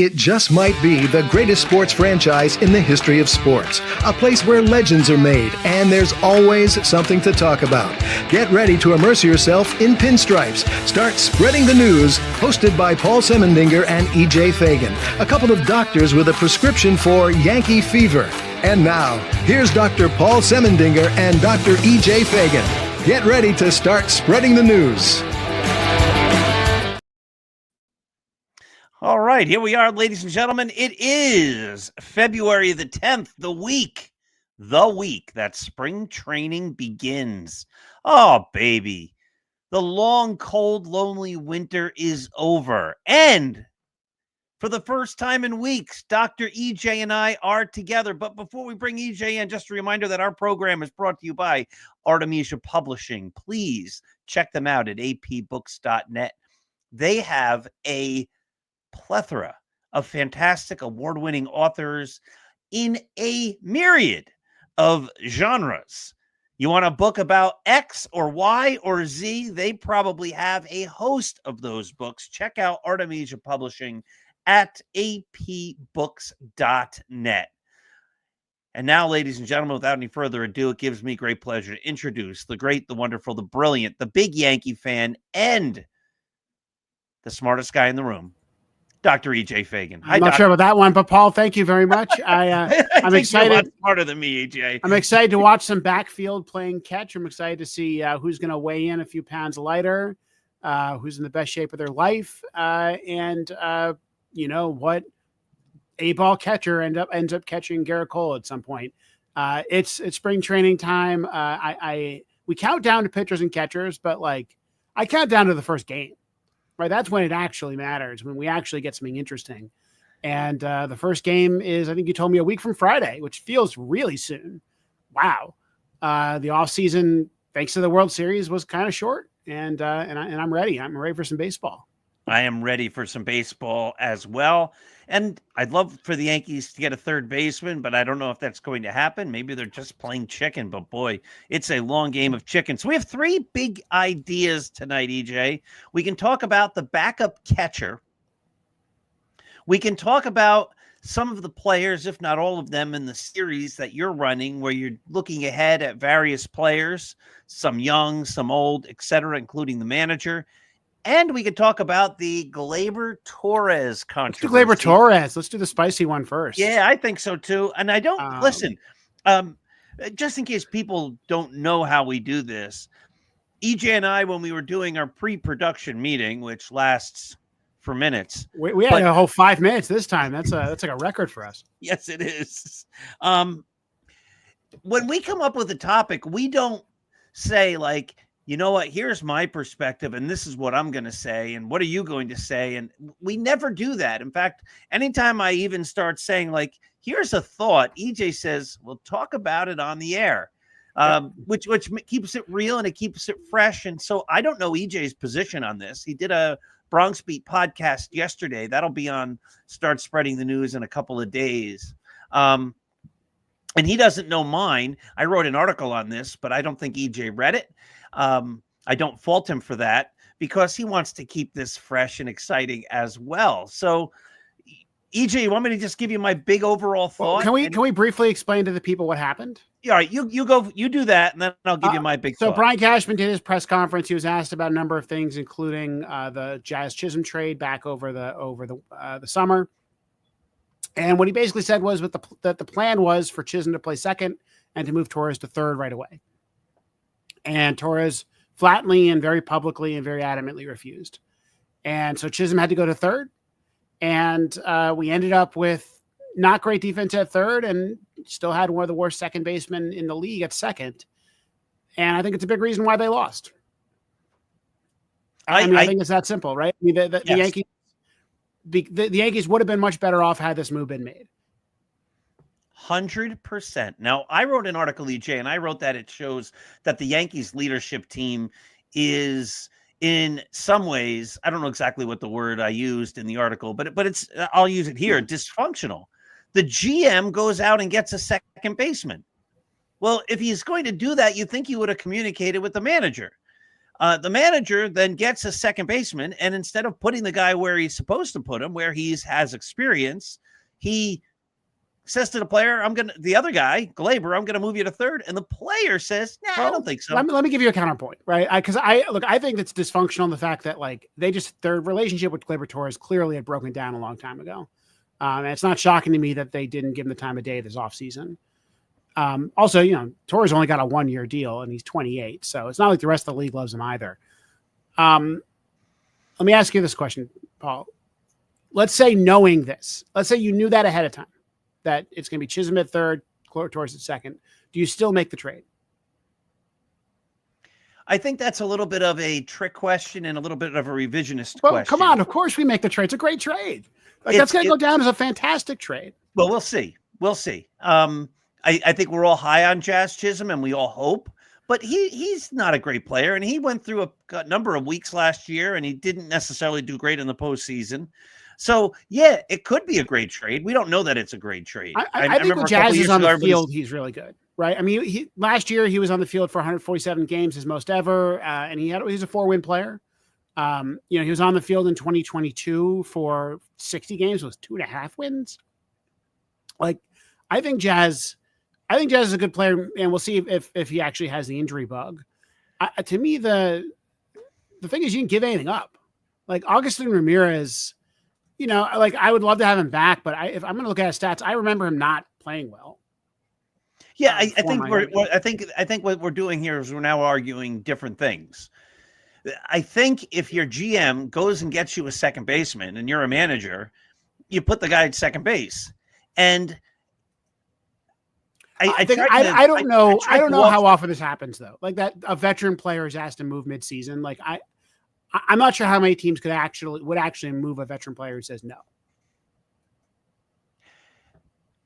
It just might be the greatest sports franchise in the history of sports. A place where legends are made, and there's always something to talk about. Get ready to immerse yourself in pinstripes. Start spreading the news, hosted by Paul Semendinger and E.J. Fagan, a couple of doctors with a prescription for Yankee fever. And now, here's Dr. Paul Semendinger and Dr. E.J. Fagan. Get ready to start spreading the news. All right, here we are, ladies and gentlemen. It is February the 10th, the week that spring training begins. Oh, baby. The long, cold, lonely winter is over. And for the first time in weeks, Dr. EJ and I are together. But before we bring EJ in, just a reminder that our program is brought to you by Artemisia Publishing. Please check them out at apbooks.net. They have a plethora of fantastic award-winning authors in a myriad of genres. You want a book about X or Y or Z? They probably have a host of those books. Check out Artemisia Publishing at apbooks.net. And now, ladies and gentlemen, without any further ado, it gives me great pleasure to introduce the great, the wonderful, the brilliant, the big Yankee fan, and the smartest guy in the room, Dr. E.J. Fagan. I'm not sure about that one, but Paul, thank you very much. I'm excited. You're a lot smarter than me, E.J. I'm excited to watch some backfield playing catch. I'm excited to see who's going to weigh in a few pounds lighter, who's in the best shape of their life, and you know what, A-ball catcher ends up catching Garrett Cole at some point. It's spring training time. We count down to pitchers and catchers, but like I count down to the first game. Right, that's when it actually matters, when we actually get something interesting. And the first game is, I think you told me, a week from Friday, which feels really soon. Wow. The offseason, thanks to the World Series, was kind of short, and I'm ready. I'm ready for some baseball. I am ready for some baseball as well. And I'd love for the Yankees to get a third baseman, but I don't know if that's going to happen. Maybe they're just playing chicken, but boy, it's a long game of chicken. So we have three big ideas tonight, EJ. We can talk about the backup catcher. We can talk about some of the players, if not all of them, in the series that you're running, where you're looking ahead at various players, some young, some old, etc., including the manager. And we could talk about the Gleyber Torres controversy. Let's do Gleyber Torres. Let's do the spicy one first. Yeah, I think so too. And I don't listen. Just in case people don't know how we do this, EJ and I, when we were doing our pre-production meeting, which lasts for minutes, we had a whole 5 minutes this time. That's like a record for us. Yes, it is. When we come up with a topic, we don't say like, you know what, here's my perspective, and this is what I'm going to say, and what are you going to say? And we never do that. In fact, anytime I even start saying, like, here's a thought, EJ says, well, talk about it on the air, which keeps it real and it keeps it fresh. And so I don't know EJ's position on this. He did a Bronx Beat podcast yesterday. That'll be on Start Spreading the News in a couple of days. And he doesn't know mine. I wrote an article on this, but I don't think EJ read it. I don't fault him for that because he wants to keep this fresh and exciting as well. So, EJ, you want me to just give you my big overall thought? Well, can we briefly explain to the people what happened? All right, you go, you do that, and then I'll give you my big thought. So Brian Cashman did his press conference. He was asked about a number of things, including the Jazz Chisholm trade back over the summer. And what he basically said was that the plan was for Chisholm to play second and to move Torres to third right away. And Torres flatly and very publicly and very adamantly refused. And so Chisholm had to go to third. And we ended up with not great defense at third and still had one of the worst second basemen in the league at second. And I think it's a big reason why they lost. I think it's that simple, right? I mean, the Yankees, the Yankees would have been much better off had this move been made. 100%. Now, I wrote an article, EJ, and I wrote that it shows that the Yankees leadership team is, in some ways, I don't know exactly what the word I used in the article, but it's, I'll use it here, dysfunctional. The GM goes out and gets a second baseman. Well, if he's going to do that, you think he would have communicated with the manager. The manager then gets a second baseman, and instead of putting the guy where he's supposed to put him, where has experience, he says to the player, the other guy, Glaber, I'm going to move you to third. And the player says, nah, I don't think so. Let me give you a counterpoint, right? I think it's dysfunctional in the fact that their relationship with Gleyber Torres clearly had broken down a long time ago. And it's not shocking to me that they didn't give him the time of day this offseason. Also, Torres only got a 1-year deal and he's 28. So it's not like the rest of the league loves him either. Let me ask you this question, Paul. Let's say knowing this, let's say you knew that ahead of time, that it's going to be Chisholm at third, Torres at second. Do you still make the trade? I think that's a little bit of a trick question and a little bit of a revisionist question. Come on. Of course we make the trade. It's a great trade. That's going to go down as a fantastic trade. Well, we'll see. I think we're all high on Jazz Chisholm, and we all hope. But he's not a great player, and he went through a number of weeks last year, and he didn't necessarily do great in the postseason. So, yeah, it could be a great trade. We don't know that it's a great trade. I think when Jazz is on the field, he's really good, right? I mean, last year he was on the field for 147 games, his most ever, and he's a 4-win player. He was on the field in 2022 for 60 games with 2.5 wins. I think Jazz is a good player, and we'll see if he actually has the injury bug. To me, the thing is you can give anything up. Like Augustin Ramirez, I would love to have him back, but if I'm going to look at his stats, I remember him not playing well. Yeah, I think what we're doing here is we're now arguing different things. I think if your GM goes and gets you a second baseman and you're a manager, you put the guy at second base. And I don't know how often this happens though. Like that a veteran player is asked to move midseason. Like I'm not sure how many teams would actually move a veteran player who says no.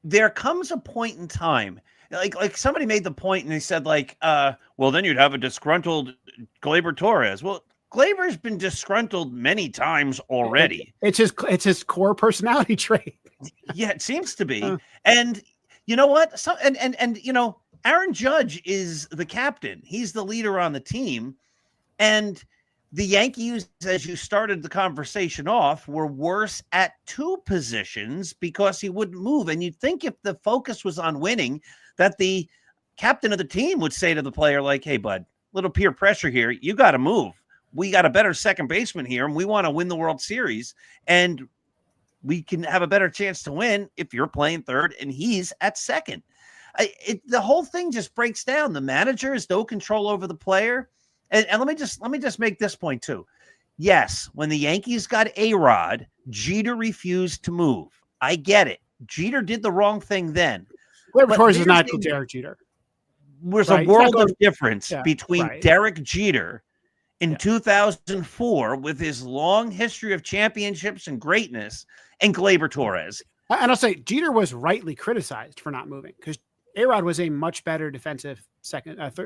There comes a point in time, like somebody made the point and they said well, then you'd have a disgruntled Gleyber Torres. Well, Glaber's been disgruntled many times already. It's his core personality trait. Yeah, it seems to be. And you know what? Aaron Judge is the captain. He's the leader on the team. And the Yankees, as you started the conversation off, were worse at 2 positions because he wouldn't move. And you'd think if the focus was on winning, that the captain of the team would say to the player, hey, bud, little peer pressure here. You got to move. We got a better second baseman here, and we want to win the World Series. And we can have a better chance to win if you're playing third and he's at second. The whole thing just breaks down. The manager has no control over the player. And let me just make this point too. Yes, when the Yankees got A-Rod, Jeter refused to move. I get it. Jeter did the wrong thing then. Gleyber Torres is not Derek Jeter. There's a world of difference between Derek Jeter in 2004 with his long history of championships and greatness and Gleyber Torres. And I'll say Jeter was rightly criticized for not moving because A-Rod was a much better defensive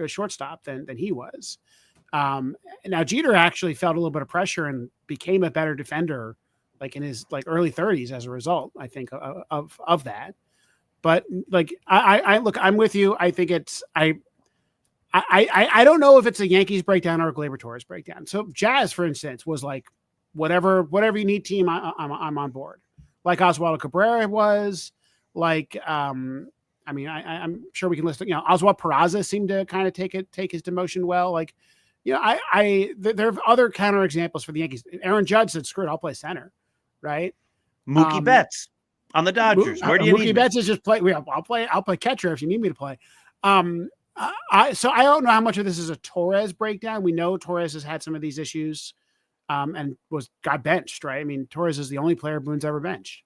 shortstop than he was. Now Jeter actually felt a little bit of pressure and became a better defender in his early 30s as a result, I think, of that. But I'm with you. I think I don't know if it's a Yankees breakdown or a Gleyber Torres breakdown. So Jazz, for instance, was whatever you need team, I'm on board. Like Oswaldo Cabrera was I'm sure we can list, Oswald Peraza seemed to kind of take his demotion well. There are other counter examples for the Yankees. Aaron Judge said, screw it, I'll play center. Right. Mookie Betts on the Dodgers. Where do you need Mookie Betts is just play. I'll play catcher if you need me to play. So I don't know how much of this is a Torres breakdown. We know Torres has had some of these issues, and got benched, right? I mean, Torres is the only player Boone's ever benched.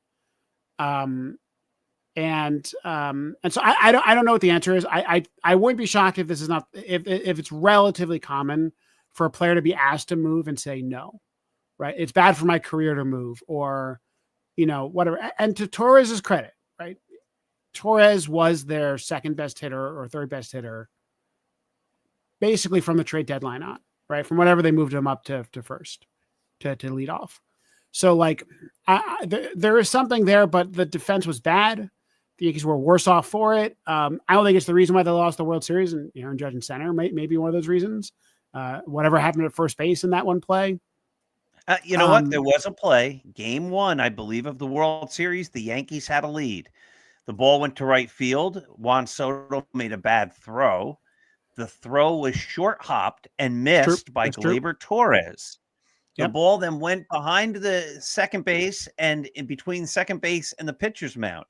And so I don't know what the answer is. I wouldn't be shocked if this is not if it's relatively common for a player to be asked to move and say no, right? It's bad for my career to move, or whatever. And to Torres's credit, right? Torres was their second best hitter or third best hitter, basically from the trade deadline on, right? From whatever they moved him up to first to lead off. So there is something there, but the defense was bad. The Yankees were worse off for it. I don't think it's the reason why they lost the World Series, and Aaron Judge in center may be one of those reasons. Whatever happened at first base in that one play? You know what? There was a play, game 1, I believe, of the World Series. The Yankees had a lead. The ball went to right field. Juan Soto made a bad throw. The throw was short hopped and missed by Gleyber Torres. The ball then went behind the second base and in between second base and the pitcher's mound.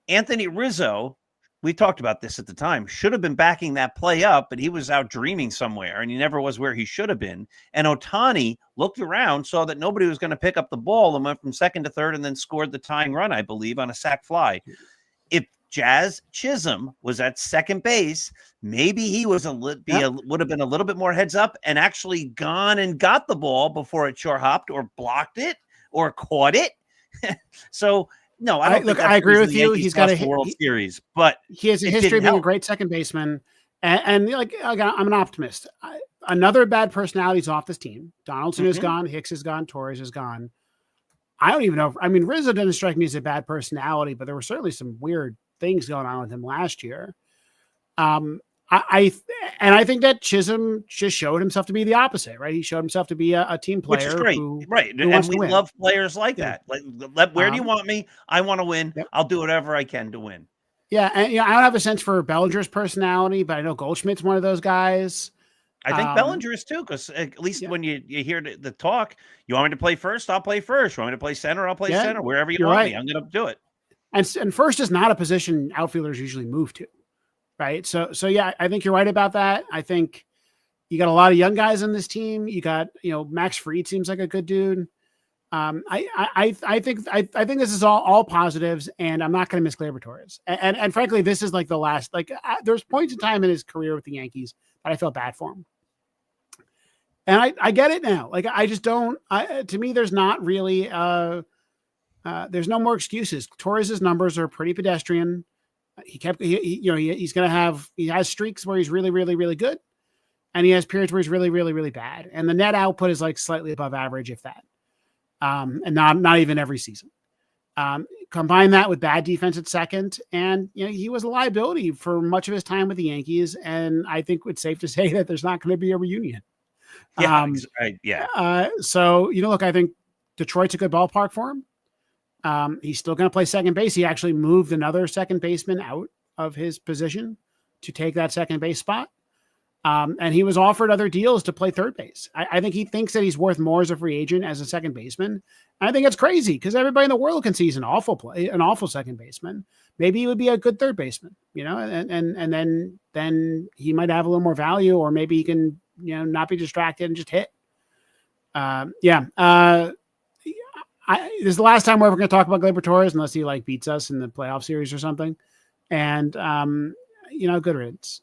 Anthony Rizzo, we talked about this at the time, should have been backing that play up, but he was out dreaming somewhere and he never was where he should have been. And Ohtani looked around, saw that nobody was going to pick up the ball and went from second to third and then scored the tying run, I believe, on a sac fly. If Jazz Chisholm was at second base, maybe he was would have been a little bit more heads up and actually gone and got the ball before it short hopped or blocked it or caught it. So no, I don't I agree with you. He's got a World Series, but he has a history of being a great second baseman. And I'm an optimist. Another bad personality is off this team. Donaldson is gone. Hicks is gone. Torres is gone. I don't even know. I mean, Rizzo doesn't strike me as a bad personality, but there were certainly some weird things going on with him last year. I think that Chisholm just showed himself to be the opposite, right? He showed himself to be a team player, which is great, right? And we love players like that. Like, where do you want me? I want to win. Yep. I'll do whatever I can to win. Yeah, and I don't have a sense for Bellinger's personality, but I know Goldschmidt's one of those guys. I think Bellinger is too, because at least when you hear the talk, you want me to play first? I'll play first. You want me to play center? I'll play center. Wherever you want me, I'm going to do it. And first is not a position outfielders usually move to. Right. So yeah, I think you're right about that. I think you got a lot of young guys on this team. You got, Max Fried seems like a good dude. I think this is all positives, and I'm not going to miss Gleyber Torres. And frankly, this is like the last, there's points in time in his career with the Yankees that I felt bad for him. And I get it now. Like, I just don't, to me, there's not really, there's no more excuses. Torres's numbers are pretty pedestrian. He has streaks where he's really, really, really good. And he has periods where he's really, really, really bad. And the net output is like slightly above average, if that. And not even every season. Combine that with bad defense at second. And, he was a liability for much of his time with the Yankees. And I think it's safe to say that there's not going to be a reunion. So, look, I think Detroit's a good ballpark for him. He's still going to play second base. He actually moved another second baseman out of his position to take that second base spot. And he was offered other deals to play third base. I think he thinks that he's worth more as a free agent as a second baseman. And I think it's crazy because everybody in the world can see he's an awful second baseman. Maybe he would be a good third baseman, and then he might have a little more value, or maybe he can, not be distracted and just hit. This is the last time we're ever going to talk about Gleyber Torres, unless he beats us in the playoff series or something. And, good riddance.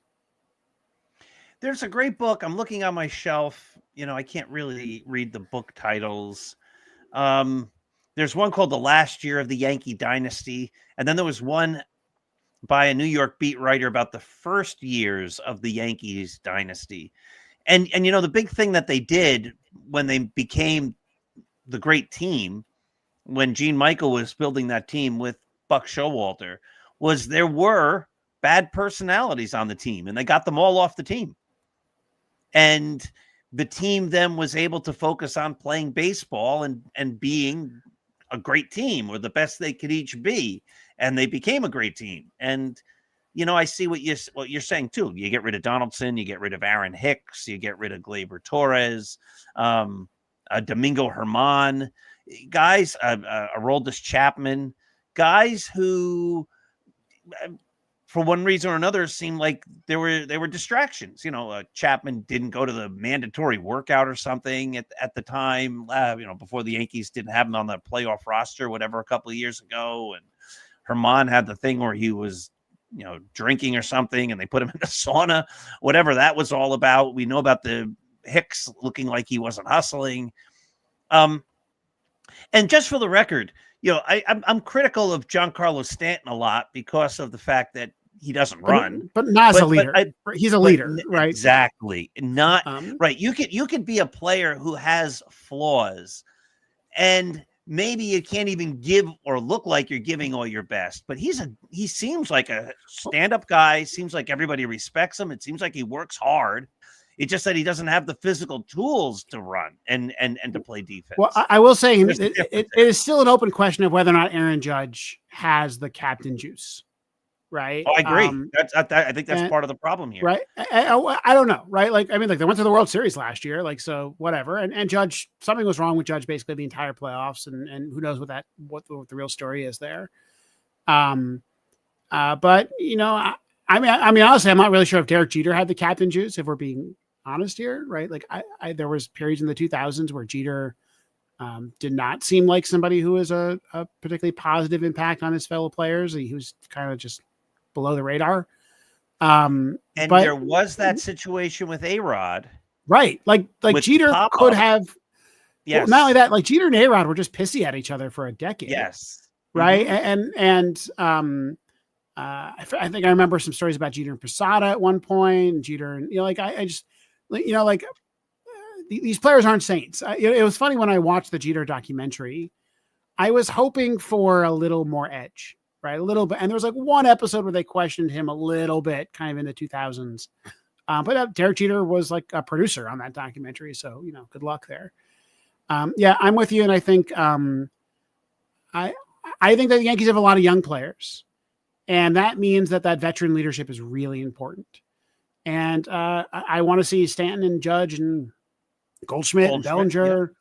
There's a great book. I'm looking on my shelf. I can't really read the book titles. There's one called The Last Year of the Yankee Dynasty. And then there was one by a New York beat writer about the first years of the Yankees dynasty. And the big thing that they did when they became the great team, when Gene Michael was building that team with Buck Showalter, was there were bad personalities on the team, and they got them all off the team. And the team then was able to focus on playing baseball and being a great team, or the best they could each be. And they became a great team. And, I see what you're saying too. You get rid of Donaldson, you get rid of Aaron Hicks, you get rid of Gleyber Torres, Domingo Germán, guys, Aroldis Chapman, guys who, for one reason or another, seemed like they were distractions. Chapman didn't go to the mandatory workout or something at the time, before the Yankees didn't have him on the playoff roster, whatever, a couple of years ago. And Germán had the thing where he was, drinking or something, and they put him in the sauna, whatever that was all about. We know about the Hicks looking like he wasn't hustling. And just for the record, I'm critical of Giancarlo Stanton a lot because of the fact that he doesn't run, but not as a leader. He's a leader, right? Exactly. Not right. You could be a player who has flaws, and maybe you can't even give or look like you're giving all your best, but he seems like a stand-up guy. Seems like everybody respects him. It seems like he works hard. It's just that he doesn't have the physical tools to run and to play defense. Well, I will say There's a it difference is still an open question of whether or not Aaron Judge has the captain juice, right? I agree. I think that's part of the problem here. Right. I don't know. Right. Like, I mean, like they went to the World Series last year, like, so whatever. And Judge, something was wrong with Judge basically the entire playoffs, and who knows what the real story is there. But I mean, honestly, I'm not really sure if Derek Jeter had the captain juice, if we're being honest here, right? Like there was periods in the 2000s where Jeter did not seem like somebody who was a particularly positive impact on his fellow players. He was kind of just below the radar. And but, there was that situation with A-Rod. Right. Like Jeter Papa. could have, Yes. well, not only that, like Jeter and A-Rod were just pissy at each other for a decade. Yes. Right. Mm-hmm. I think I remember some stories about Jeter and Posada at one point, and Jeter and, I just, these players aren't saints. It was funny when I watched the Jeter documentary, I was hoping for a little more edge, right? A little bit. And there was like one episode where they questioned him a little bit kind of in the 2000s. But Derek Jeter was like a producer on that documentary. So, good luck there. Yeah, I'm with you. And I think, I think that the Yankees have a lot of young players, and that means that veteran leadership is really important. And I want to see Stanton and Judge and Goldschmidt and Bellinger,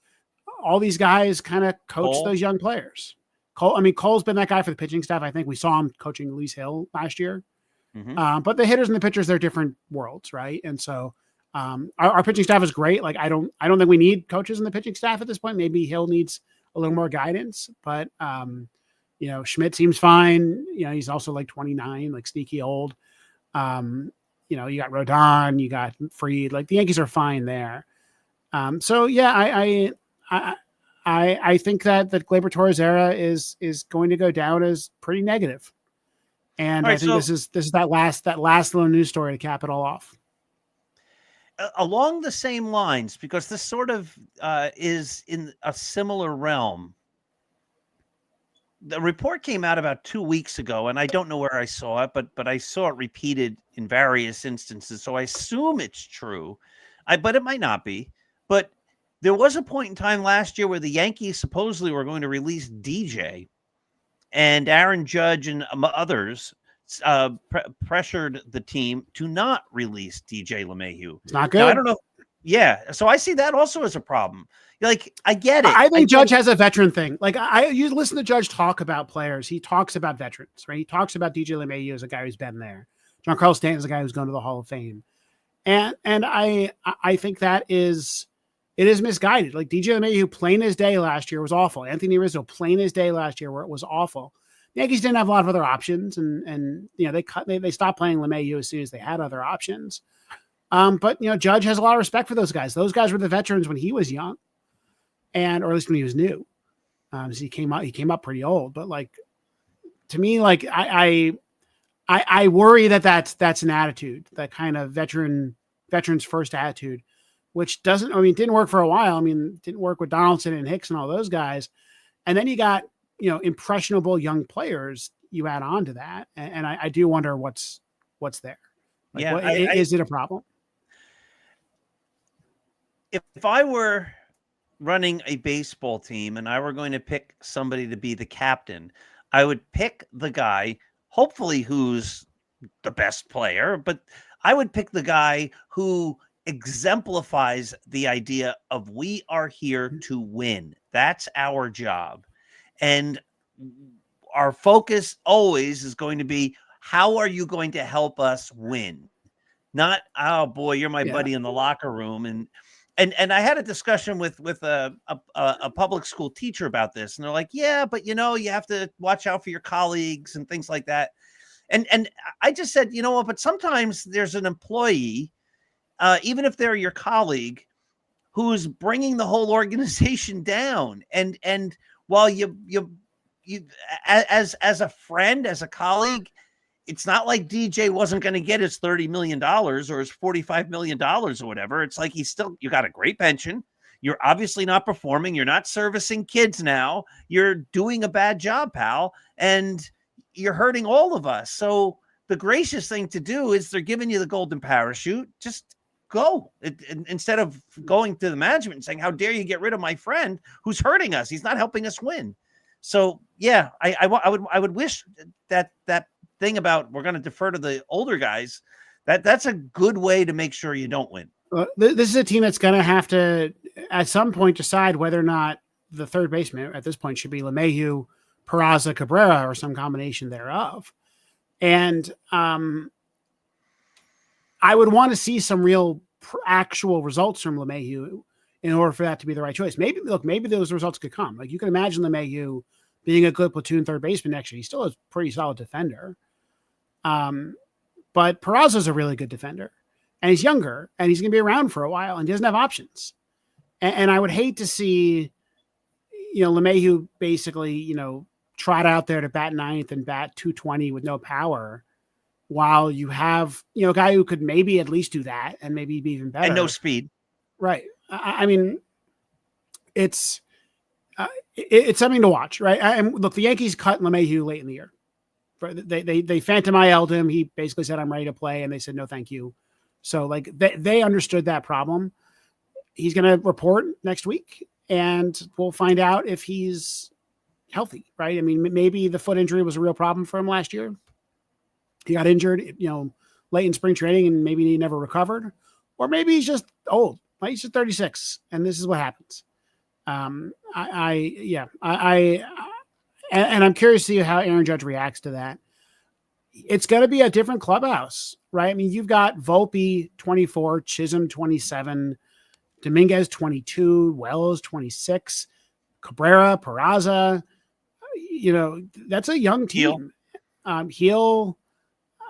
all these guys kind of coach those young players. Cole's been that guy for the pitching staff. I think we saw him coaching Luis Hill last year. Mm-hmm. But the hitters and the pitchers, they're different worlds, right? And so our pitching staff is great. Like I don't think we need coaches in the pitching staff at this point. Maybe Hill needs a little more guidance, but Schmidt seems fine. He's also like 29, like sneaky old. You got Rodon, you got Fried. Like the Yankees are fine there. So yeah, I think that Gleyber Torres era is going to go down as pretty negative. And right, I think this is that last little news story to cap it all off. Along the same lines, because this sort of is in a similar realm. The report came out about 2 weeks ago, and I don't know where I saw it, but I saw it repeated in various instances. So I assume it's true, but it might not be. But there was a point in time last year where the Yankees supposedly were going to release DJ, and Aaron Judge and others pressured the team to not release DJ LeMahieu. It's not good. Now, I don't know. Yeah. So I see that also as a problem. Like, I get it. I think Judge has a veteran thing. Like you listen to Judge talk about players. He talks about veterans, right? He talks about DJ LeMahieu as a guy who's been there. Giancarlo Stanton is a guy who's going to the Hall of Fame. And I think that it is misguided. Like DJ LeMahieu plain as day last year was awful. Anthony Rizzo plain as day last year where it was awful. The Yankees didn't have a lot of other options, and they stopped playing LeMahieu as soon as they had other options. But Judge has a lot of respect for those guys. Those guys were the veterans when he was young, or at least when he was new. So he came up pretty old. But like to me, like I worry that's an attitude, that kind of veterans first attitude, which didn't work for a while. It didn't work with Donaldson and Hicks and all those guys. And then you got, impressionable young players you add on to that. And I do wonder what's there. Like, is it a problem? If I were running a baseball team and I were going to pick somebody to be the captain, I would pick the guy, hopefully who's the best player, but I would pick the guy who exemplifies the idea of we are here to win. That's our job. And our focus always is going to be, how are you going to help us win? Not, oh boy, you're my buddy in the locker room. And I had a discussion with a public school teacher about this, and they're like, yeah, but you have to watch out for your colleagues and things like that. And I just said, but sometimes there's an employee, even if they're your colleague, who's bringing the whole organization down. And while you as a friend, as a colleague, it's not like DJ wasn't going to get his $30 million or his $45 million or whatever. It's like you got a great pension. You're obviously not performing. You're not servicing kids now. You're doing a bad job, pal. And you're hurting all of us. So the gracious thing to do is they're giving you the golden parachute. Just go. Instead of going to the management and saying, how dare you get rid of my friend who's hurting us? He's not helping us win. So yeah, I would wish that thing about we're going to defer to the older guys, that's a good way to make sure you don't win. This is a team that's going to have to, at some point, decide whether or not the third baseman at this point should be LeMahieu, Peraza, Cabrera, or some combination thereof. And I would want to see some real actual results from LeMahieu in order for that to be the right choice. Maybe those results could come. Like, you can imagine LeMahieu being a good platoon third baseman next year. He's still a pretty solid defender. But Peraza is a really good defender. And he's younger, and he's going to be around for a while, and he doesn't have options. And I would hate to see, LeMahieu basically, trot out there to bat ninth and bat 220 with no power, while you have, a guy who could maybe at least do that and maybe be even better. And no speed. Right. I mean, it's something to watch, right? Look, the Yankees cut LeMahieu late in the year. They Phantom IL'd him. He basically said, I'm ready to play. And they said, no, thank you. So like they understood that problem. He's going to report next week, and we'll find out if he's healthy, right? I mean, maybe the foot injury was a real problem for him last year. He got injured, late in spring training, and maybe he never recovered, or maybe he's just old. Like, he's just 36, and this is what happens. And I'm curious to see how Aaron Judge reacts to that. It's going to be a different clubhouse, right? I mean, you've got Volpe 24, Chisholm 27, Dominguez 22, Wells 26, Cabrera, Peraza. That's a young team. Heel.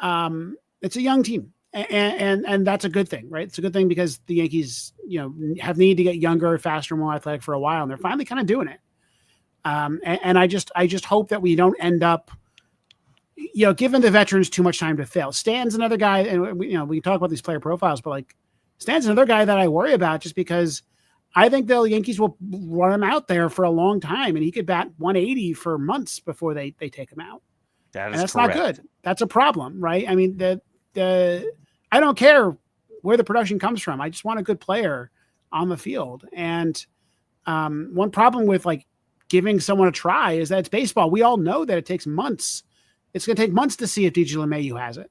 It's a young team, and that's a good thing, right? It's a good thing because the Yankees, have need to get younger, faster, more athletic for a while, and they're finally kind of doing it. And I just hope that we don't end up, giving the veterans too much time to fail. Stan's another guy, and we can talk about these player profiles, but like Stan's another guy that I worry about just because I think the Yankees will run him out there for a long time, and he could bat 180 for months before they take him out. That's correct. Not good. That's a problem, right? I mean, I don't care where the production comes from. I just want a good player on the field. And one problem with like giving someone a try is that it's baseball. We all know that it takes months. It's going to take months to see if DJ LeMahieu has it.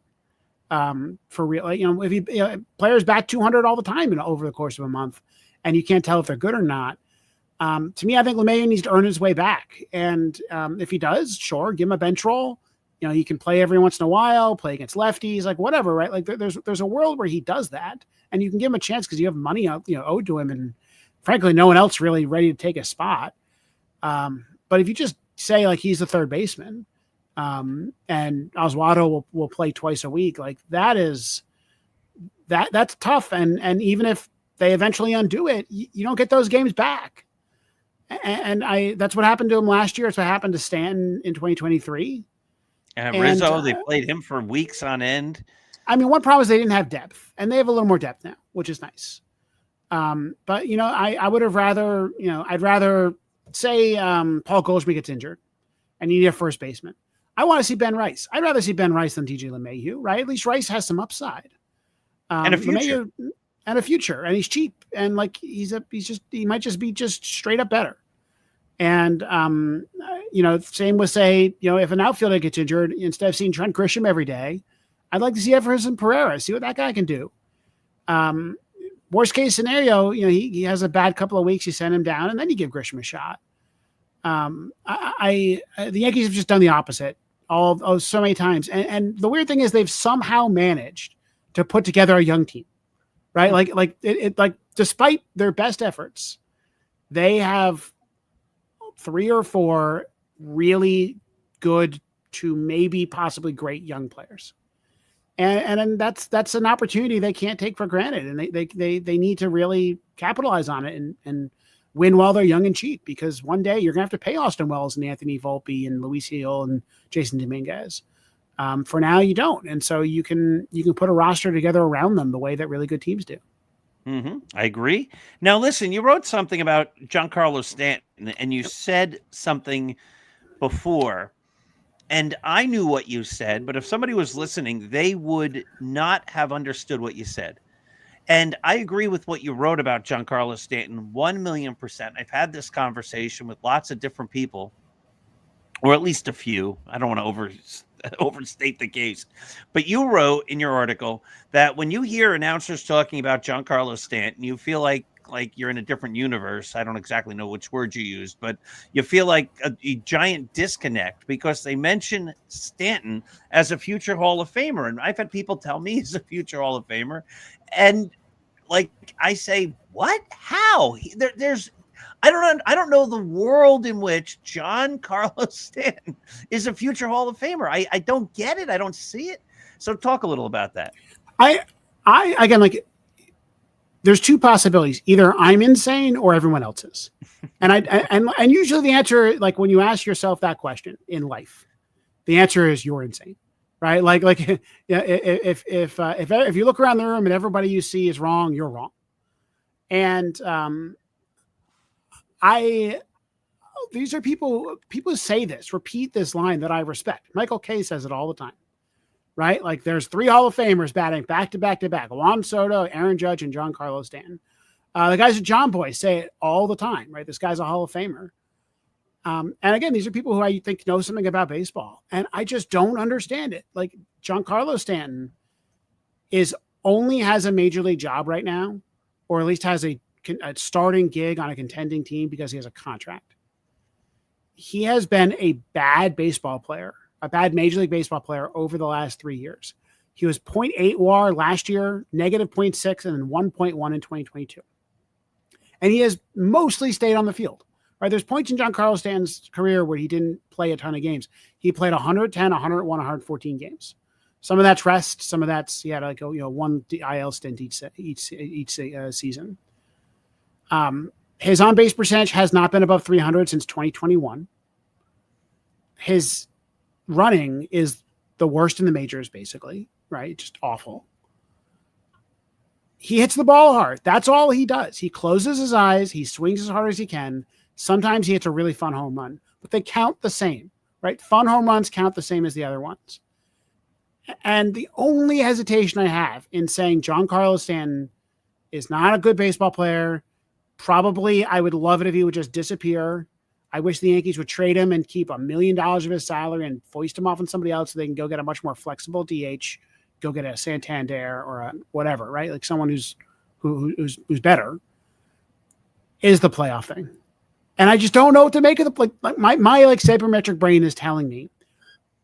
For real, if players bat 200 all the time over the course of a month, and you can't tell if they're good or not. To me, I think LeMahieu needs to earn his way back. And if he does, sure, give him a bench role. He can play every once in a while, play against lefties, like whatever, right? Like there's a world where he does that, and you can give him a chance because you have money owed to him, and frankly, no one else really ready to take a spot. But if you just say like he's the third baseman, and Oswaldo will play twice a week, like that's tough. And even if they eventually undo it, you don't get those games back. And that's what happened to him last year. It's what happened to Stanton in 2023. And Rizzo, they played him for weeks on end. I mean, one problem is they didn't have depth, and they have a little more depth now, which is nice. But I would have rather, I'd rather say Paul Goldschmidt gets injured and you need a first baseman. I want to see Ben Rice. I'd rather see Ben Rice than DJ LeMahieu, right? At least Rice has some upside. And a future. And a future. And he's cheap. And like he might just be straight up better. And same with say, if an outfielder gets injured, instead of seeing Trent Grisham every day, I'd like to see Everson Pereira, see what that guy can do. Worst case scenario, he has a bad couple of weeks, you send him down, and then you give Grisham a shot. The Yankees have just done the opposite so many times. And the weird thing is they've somehow managed to put together a young team, right? Like despite their best efforts, they have 3 or 4 really good to maybe possibly great young players. And that's an opportunity they can't take for granted. And they need to really capitalize on it and win while they're young and cheap, because one day you're going to have to pay Austin Wells and Anthony Volpe and Luis Gil and Jason Dominguez. For now, you don't. And so you can put a roster together around them the way that really good teams do. Mm-hmm. I agree. Now, listen, you wrote something about Giancarlo Stanton, and you said something before, and I knew what you said, but if somebody was listening, they would not have understood what you said. And I agree with what you wrote about Giancarlo Stanton 1,000,000%. I've had this conversation with lots of different people, or at least a few. I don't want to overstate the case. But you wrote in your article that when you hear announcers talking about Giancarlo Stanton, you feel like you're in a different universe. I don't exactly know which word you used, but you feel like a giant disconnect because they mention Stanton as a future Hall of Famer. And I've had people tell me he's a future Hall of Famer. And like I say, what? How? There's I don't know the world in which Giancarlo Stanton is a future Hall of Famer. I don't get it. I don't see it. So talk a little about that. I again, like, there's two possibilities. Either I'm insane or everyone else is. And usually the answer, like when you ask yourself that question in life, the answer is you're insane, right? Like yeah, if you look around the room and everybody you see is wrong, you're wrong. And these are people say this, repeat this line that I respect. Michael Kay says it all the time, right? Like there's 3 Hall of Famers batting back to back to back: Juan Soto, Aaron Judge, and Giancarlo Stanton. The guys at John Boy say it all the time, right? This guy's a Hall of Famer. And again, these are people who I think know something about baseball, and I just don't understand it. Like Giancarlo Stanton only has a major league job right now, or at least has a starting gig on a contending team because he has a contract. He has been a bad baseball player, a bad Major League Baseball player over the last 3 years. He was 0.8 WAR last year, negative 0.6, and then 1.1 in 2022. And he has mostly stayed on the field. Right? There's points in Giancarlo Stanton's career where he didn't play a ton of games. He played 110, 101, 114 games. Some of that's rest. Some of that's he had like one IL stint each season. His on-base percentage has not been above 300 since 2021. His running is the worst in the majors, basically, right? Just awful. He hits the ball hard. That's all he does. He closes his eyes. He swings as hard as he can. Sometimes he hits a really fun home run, but they count the same, right? Fun home runs count the same as the other ones. And the only hesitation I have in saying Giancarlo Stanton is not a good baseball player. Probably I would love it if he would just disappear. I wish the Yankees would trade him and keep $1 million of his salary and foist him off on somebody else so they can go get a much more flexible DH, go get a Santander or a whatever, right? Like someone who's better. Is the playoff thing. And I just don't know what to make of the my sabermetric brain is telling me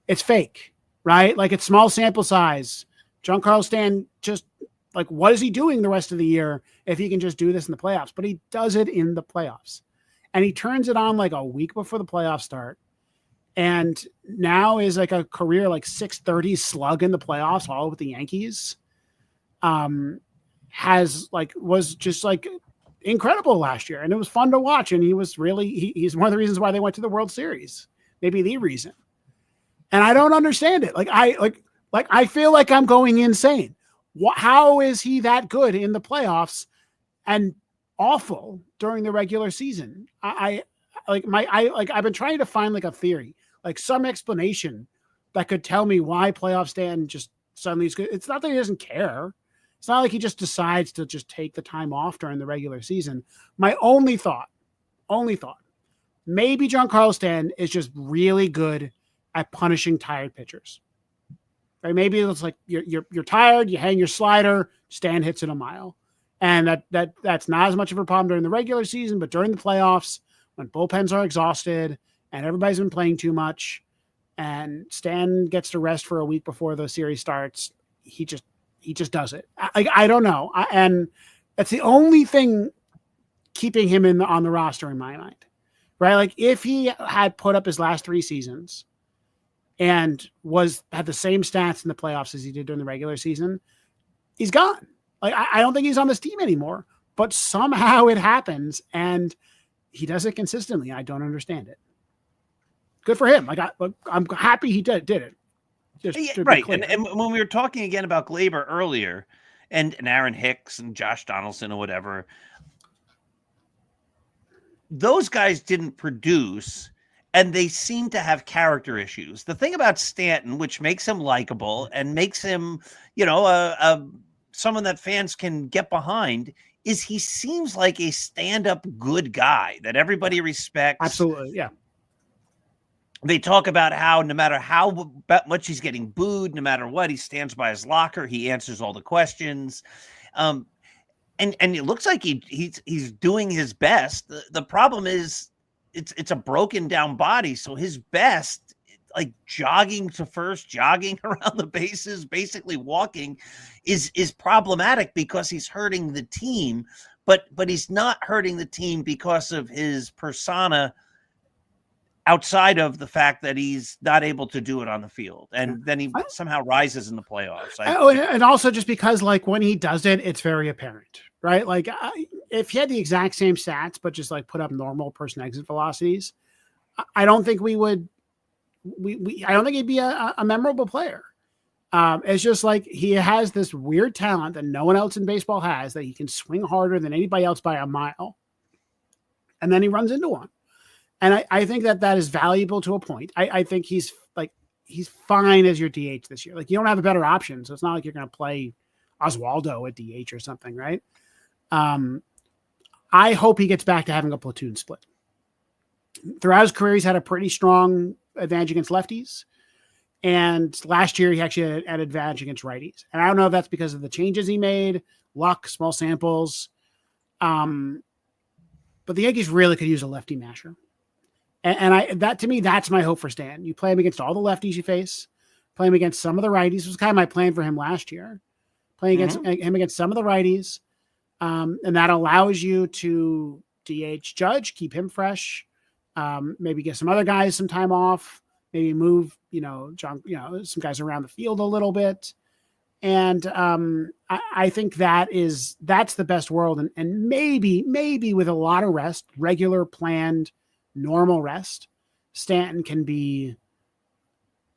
it's fake, right? Like it's small sample size. Giancarlo Stanton just like, what is he doing the rest of the year if he can just do this in the playoffs? But he does it in the playoffs. And he turns it on like a week before the playoffs start. And now is like a career like 630 slug in the playoffs, all with the Yankees. Was just like incredible last year. And it was fun to watch. And he was really, he's one of the reasons why they went to the World Series. Maybe the reason. And I don't understand it. I feel like I'm going insane. How is he that good in the playoffs and awful during the regular season? I've been trying to find like a theory, like some explanation that could tell me why playoff Stanton just suddenly is good. It's not that he doesn't care. It's not like he just decides to just take the time off during the regular season. My only thought, maybe Giancarlo Stanton is just really good at punishing tired pitchers. Right? Maybe it's like you're tired, you hang your slider, Stan hits it a mile. And that's not as much of a problem during the regular season, but during the playoffs, when bullpens are exhausted and everybody's been playing too much and Stan gets to rest for a week before the series starts, he just does it. I don't know. And that's the only thing keeping him on the roster in my mind, right? Like if he had put up his last 3 seasons and had the same stats in the playoffs as he did during the regular season, he's gone. Like I don't think he's on this team anymore, but somehow it happens and he does it consistently. I don't understand it. Good for him. Like I'm happy he did it. Right. And when we were talking again about Gleyber earlier and Aaron Hicks and Josh Donaldson or whatever, those guys didn't produce and they seem to have character issues. The thing about Stanton, which makes him likable and makes him, a someone that fans can get behind is he seems like a stand-up good guy that everybody respects. Absolutely. Yeah. They talk about how no matter how much he's getting booed, no matter what, he stands by his locker. He answers all the questions. And it looks like he's doing his best. The problem is it's a broken down body. So his best, like jogging to first, jogging around the bases, basically walking, is problematic because he's hurting the team. But he's not hurting the team because of his persona, outside of the fact that he's not able to do it on the field. And then he somehow rises in the playoffs. And also just because, like, when he does it, it's very apparent, right? Like, if he had the exact same stats, but just like put up normal person exit velocities, I don't think we would, I don't think he'd be a memorable player. It's just like he has this weird talent that no one else in baseball has, that he can swing harder than anybody else by a mile. And then he runs into one. And I think that is valuable to a point. I think he's fine as your DH this year. Like, you don't have a better option. So it's not like you're going to play Oswaldo at DH or something, right? I hope he gets back to having a platoon split. Throughout his career, he's had a pretty strong advantage against lefties. And last year, he actually had an advantage against righties. And I don't know if that's because of the changes he made, luck, small samples. But the Yankees really could use a lefty masher. And that, to me, that's my hope for Stan. You play him against all the lefties you face, play him against some of the righties. It was kind of my plan for him last year. Playing against him against some of the righties. And that allows you to DH Judge, keep him fresh, maybe get some other guys some time off, maybe move, some guys around the field a little bit. And I think that's the best world. And maybe with a lot of rest, regular, planned, normal rest, Stanton can be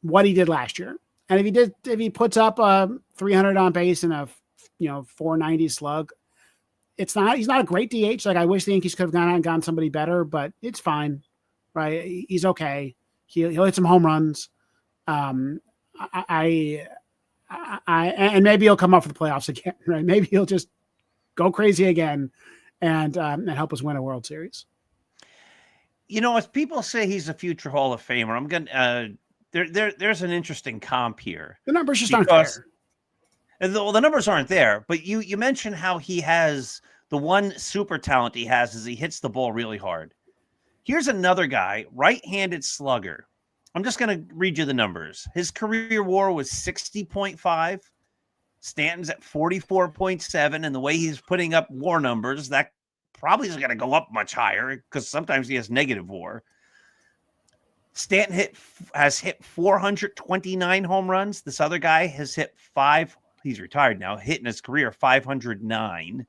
what he did last year. And if he puts up a 300 on base and a 490 slug, he's not a great DH. Like, I wish the Yankees could have gone out and gotten somebody better, but it's fine, right? He's okay. He'll hit some home runs. And maybe he'll come up for the playoffs again, right? Maybe he'll just go crazy again and help us win a World Series. As people say he's a future Hall of Famer, I'm going to, there's an interesting comp here. The numbers just aren't there. Well, the numbers aren't there, but you mentioned how he has the one super talent he has is he hits the ball really hard. Here's another guy, right-handed slugger. I'm just going to read you the numbers. His career WAR was 60.5. Stanton's at 44.7, and the way he's putting up WAR numbers, that probably isn't going to go up much higher because sometimes he has negative WAR. Stanton has hit 429 home runs. This other guy has hit he's retired now, hit in his career 509.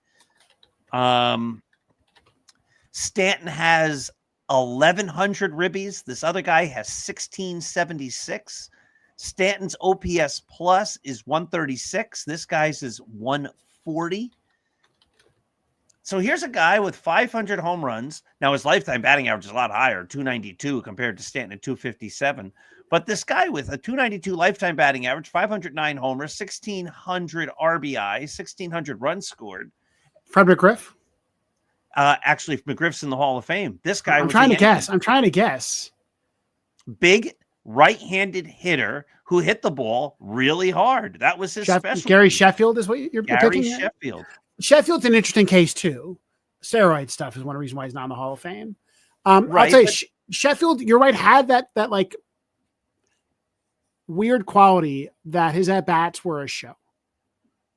Stanton has 1,100 ribbies. This other guy has 1,676. Stanton's OPS plus is 136. This guy's is 140. So here's a guy with 500 home runs. Now, his lifetime batting average is a lot higher, 292 compared to Stanton at 257. But this guy with a 292 lifetime batting average, 509 homers, 1,600 RBI, 1,600 runs scored. Fred McGriff? Actually, McGriff's in the Hall of Fame. This guy I'm trying to guess. Big right-handed hitter who hit the ball really hard. That was his specialty. Gary Sheffield is what you're picking? Gary Sheffield. Sheffield's an interesting case too. Steroid stuff is one reason why he's not in the Hall of Fame. Right, I'll tell you, Sheffield, you're right, had that like weird quality that his at-bats were a show,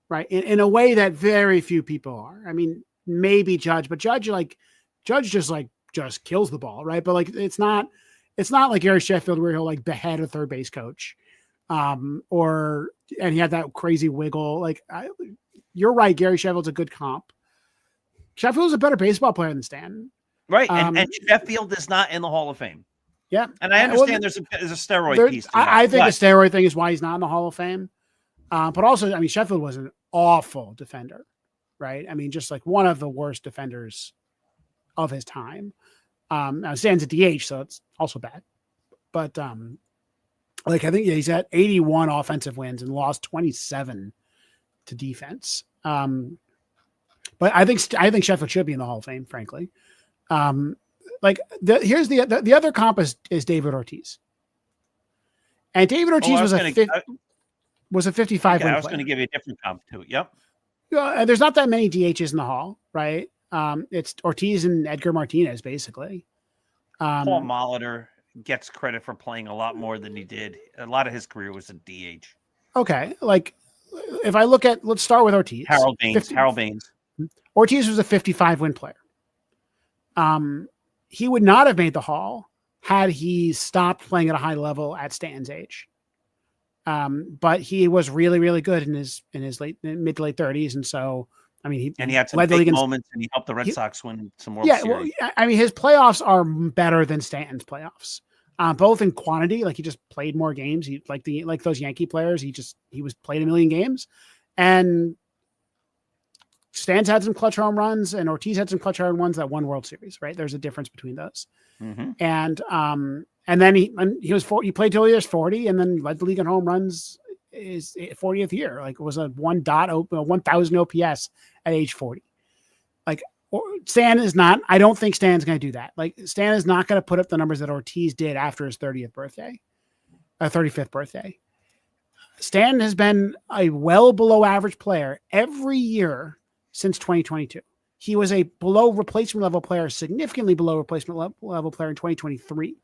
right? In a way that very few people are. I mean, maybe Judge, but Judge just kills the ball, right? But like, it's not like Gary Sheffield where he'll like behead a third base coach, and he had that crazy wiggle. Like, you're right, Gary Sheffield's a good comp. Sheffield's a better baseball player than Stanton. Right, and Sheffield is not in the Hall of Fame. Yeah. And I understand there's a steroid piece to that. I think the steroid thing is why he's not in the Hall of Fame. But also, I mean, Sheffield was an awful defender, right? I mean, just like one of the worst defenders of his time. Now Stan's a DH, so it's also bad. But I think he's at 81 offensive wins and lost 27 to defense. But I think Sheffield should be in the Hall of Fame, frankly. Here's the other comp is David Ortiz. And David Ortiz was a 55 win I was player. going to give you a different comp too. Yep. There's not that many DHs in the Hall, right? It's Ortiz and Edgar Martinez, basically. Paul Molitor gets credit for playing a lot more than he did. A lot of his career was a DH. Okay. If I let's start with Ortiz. Harold Baines. Ortiz was a 55 win player. He would not have made the Hall had he stopped playing at a high level at Stanton's age. But he was really, really good in his mid to late 30s. And so, I mean, he had some big moments, and he helped the Red Sox win some World Series. Well, I mean, his playoffs are better than Stanton's playoffs, both in quantity. Like, he just played more games. He like those Yankee players. He was played a million games, and Stan's had some clutch home runs, and Ortiz had some clutch home runs that won World Series. Right, there's a difference between those. Mm-hmm. And then he played till he was 40, and then led the league in home runs his 40th year. Like, it was a 1,000 OPS at age 40. Like, Stan is not. I don't think Stan's going to do that. Like, Stan is not going to put up the numbers that Ortiz did after his 35th birthday. Stan has been a well below average player every year since 2022. He was a below replacement level player, significantly below replacement level player in 2023.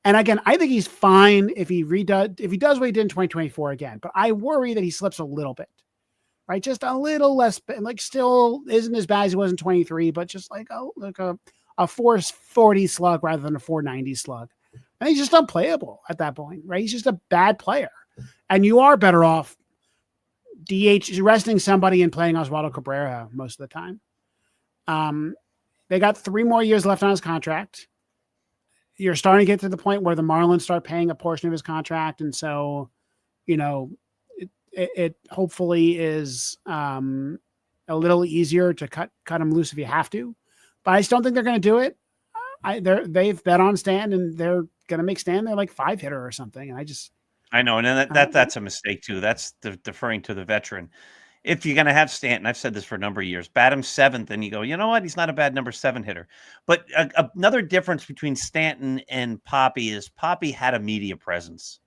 And again, I think he's fine if he does what he did in 2024 again. But I worry that he slips a little bit, right? Just a little less, like, still isn't as bad as he was in 23, but just like a 440 slug rather than a 490 slug. And he's just unplayable at that point, right? He's just a bad player. And you are better off resting somebody and playing Oswaldo Cabrera most of the time. They got 3 more years left on his contract. You're starting to get to the point where the Marlins start paying a portion of his contract. And so, it hopefully is a little easier to cut him loose if you have to, but I just don't think they're going to do it. They've bet on Stan, and they're going to make Stan their 5 hitter or something. And I know. And that's a mistake too. That's deferring to the veteran. If you're going to have Stanton, I've said this for a number of years, bat him 7th, and you go, you know what? He's not a bad number 7 hitter. But another difference between Stanton and Poppy is Poppy had a media presence,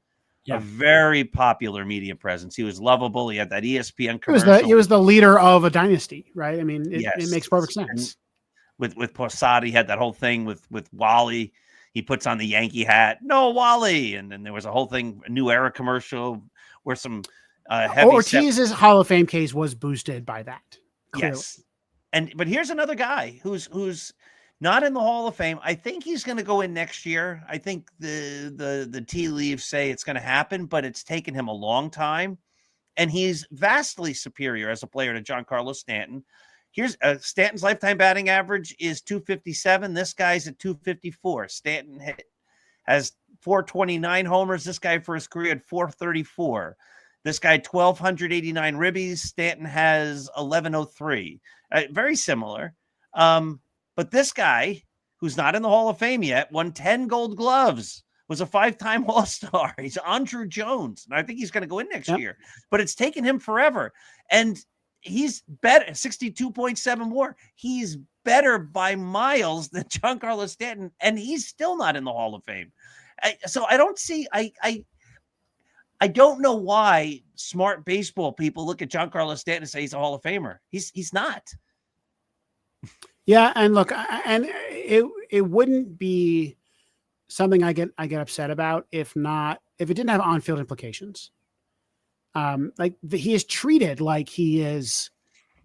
a very popular media presence. He was lovable. He had that ESPN commercial. He was the leader of a dynasty, right? I mean, it makes perfect sense. And with Posada, he had that whole thing with Wally. He puts on the Yankee hat. No, Wally. And then there was a whole thing, a New Era commercial where some Ortiz's Hall of Fame case was boosted by that. Clearly. Yes. But here's another guy who's not in the Hall of Fame. I think he's going to go in next year. I think the tea leaves say it's going to happen, but it's taken him a long time. And he's vastly superior as a player to Giancarlo Stanton. Here's Stanton's lifetime batting average is 257. This guy's at 254. Stanton has 429 homers. This guy for his career had 434. This guy, 1,289 ribbies. Stanton has 1,103. Very similar. But this guy, who's not in the Hall of Fame yet, won 10 Gold Gloves, was a 5-time All-Star. He's Andruw Jones. And I think he's going to go in next year. But it's taken him forever. And he's better, 62.7 WAR. He's better by miles than Giancarlo Stanton. And he's still not in the Hall of Fame. So I don't see... I don't know why smart baseball people look at Giancarlo Stanton and say he's a Hall of Famer. He's not. Yeah, and look, and it wouldn't be something I get upset about if it didn't have on-field implications. He is treated like he is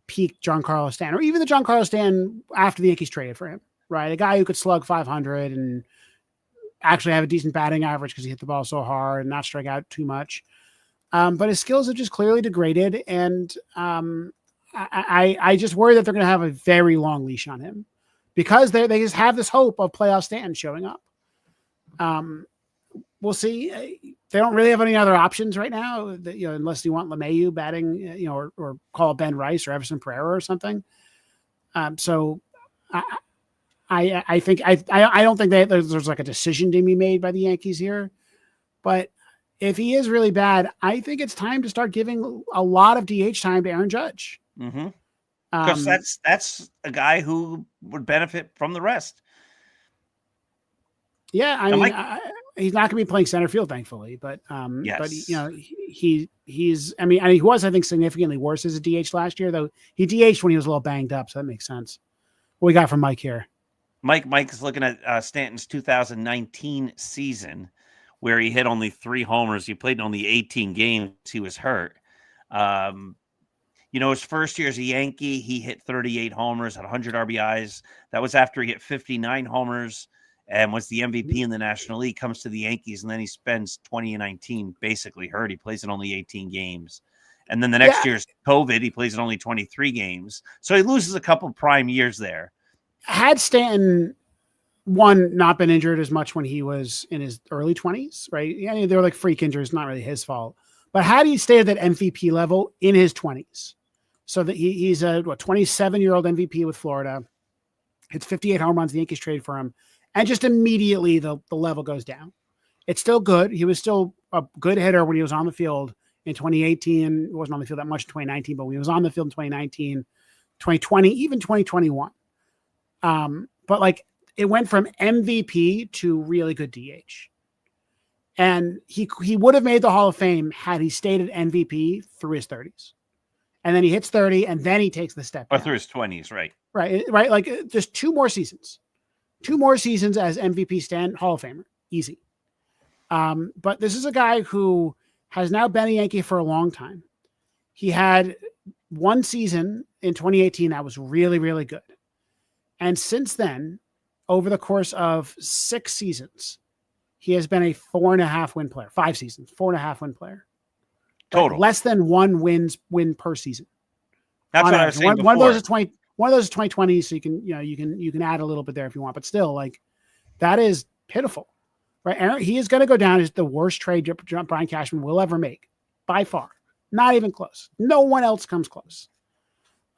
peak Giancarlo Stanton, or even the Giancarlo Stanton after the Yankees traded for him, right? A guy who could slug 500 and actually have a decent batting average because he hit the ball so hard and not strike out too much. But his skills have just clearly degraded. And I just worry that they're going to have a very long leash on him because they just have this hope of playoff Stanton showing up. We'll see. They don't really have any other options right now, unless you want LeMahieu batting, or call Ben Rice or Everson Pereira or something. So I think I don't think there's like a decision to be made by the Yankees here, but if he is really bad, I think it's time to start giving a lot of DH time to Aaron Judge. Mm-hmm. Because that's a guy who would benefit from the rest. Yeah, I mean, he's not going to be playing center field, thankfully, but yes. But he's. I mean, he was, I think, significantly worse as a DH last year, though. He DH'd when he was a little banged up, so that makes sense. What we got from Mike here? Mike is looking at Stanton's 2019 season, where he hit only 3 homers. He played in only 18 games. He was hurt. His first year as a Yankee, he hit 38 homers, had 100 RBIs. That was after he hit 59 homers and was the MVP in the National League. Comes to the Yankees, and then he spends 2019 basically hurt. He plays in only 18 games. And then the next year's COVID, he plays in only 23 games. So he loses a couple prime years there. Had Stanton not been injured as much when he was in his early 20s, right? Yeah, they were like freak injuries, not really his fault. But had he stayed at that MVP level in his 20s, so that he's a 27-year-old MVP with Florida, hits 58 home runs, the Yankees traded for him, and just immediately the level goes down. It's still good. He was still a good hitter when he was on the field in 2018. He wasn't on the field that much in 2019, but when he was on the field in 2019, 2020, even 2021. But like it went from MVP to really good DH. And he would have made the Hall of Fame had he stayed at MVP through his 30s. And then he hits 30, and then he takes the step or down. Through his 20s, right? Right. Like just 2 more seasons as MVP Stan, Hall of Famer, easy. But this is a guy who has now been a Yankee for a long time. He had 1 season in 2018 that was really, really good. And since then, over the course of 6 seasons, he has been a 4.5 win player. 5 seasons, 4.5 win player. Total. Less than 1 win per season. That's what I was saying before. One of those is 2020, so you can add a little bit there if you want, but still, like, that is pitiful, right? He is going to go down as the worst trade Brian Cashman will ever make, by far. Not even close. No one else comes close.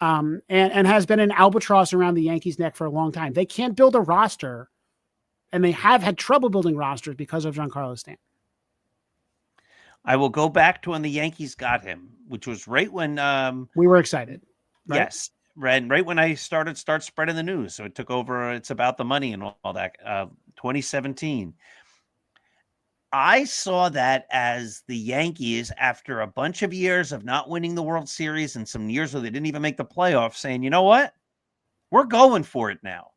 And has been an albatross around the Yankees' neck for a long time. They can't build a roster, and they have had trouble building rosters because of Giancarlo Stanton. I will go back to when the Yankees got him, which was right when we were excited. Right? Yes, right when I start spreading the news. So it took over. It's about the money and all that. 2017. I saw that as the Yankees, after a bunch of years of not winning the World Series and some years where they didn't even make the playoffs, saying, you know what, we're going for it now.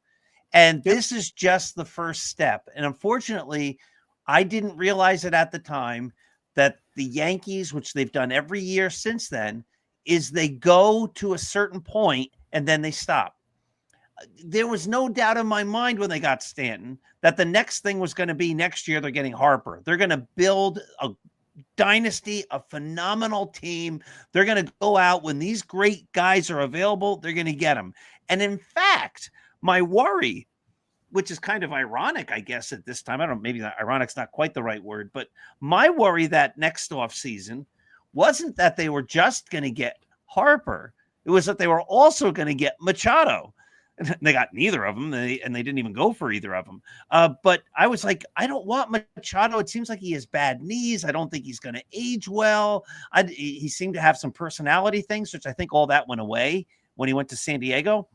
And this is just the first step. And unfortunately, I didn't realize it at the time that the Yankees, which they've done every year since then, is they go to a certain point and then they stop. There was no doubt in my mind when they got Stanton that the next thing was going to be next year they're getting Harper. They're going to build a dynasty, a phenomenal team. They're going to go out when these great guys are available. They're going to get them. And in fact, my worry, which is kind of ironic, I guess, at this time, I don't know, maybe ironic's not quite the right word, but my worry that next offseason wasn't that they were just going to get Harper. It was that they were also going to get Machado. They got neither of them, and they didn't even go for either of them. But I was like, I don't want Machado. It seems like he has bad knees. I don't think he's going to age well. He seemed to have some personality things, which I think all that went away when he went to San Diego.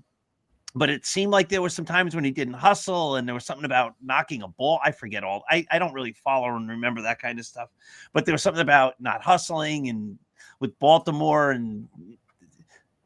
But it seemed like there were some times when he didn't hustle, and there was something about knocking a ball. I forget all. I don't really follow and remember that kind of stuff. But there was something about not hustling and with Baltimore and